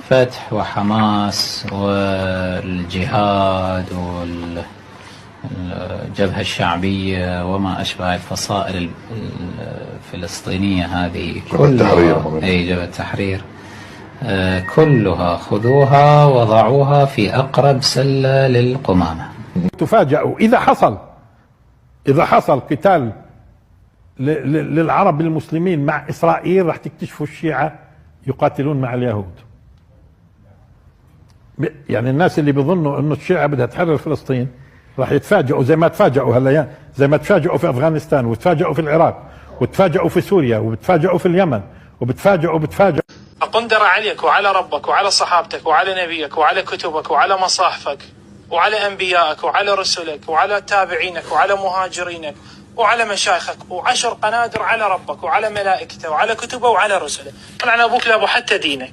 فتح وحماس والجهاد والجبهة الشعبية وما أشبه الفصائل الفلسطينية هذه كلها، أي جبهة التحرير، كلها خذوها وضعوها في أقرب سلة للقمامة. تفاجئوا إذا حصل قتال للعرب المسلمين مع إسرائيل، راح تكتشفوا الشيعة يقاتلون مع اليهود. يعني الناس اللي بيظنوا انه الشيعة بدها تحرر فلسطين راح يتفاجئوا زي ما تفاجئوا هلا، زي ما تفاجئوا في افغانستان، وتفاجئوا في العراق، وتفاجئوا في سوريا، وبتفاجئوا في اليمن، وبتفاجئوا. أقندر عليك وعلى ربك وعلى صحابتك وعلى نبيك وعلى كتبك وعلى مصاحفك وعلى أنبيائك وعلى رسلك وعلى تابعينك وعلى مهاجرينك وعلى مشايخك، و10 قنادر على ربك وعلى ملائكته وعلى كتبه وعلى رسله، طلعنا أبوك لأبو حتى دينك.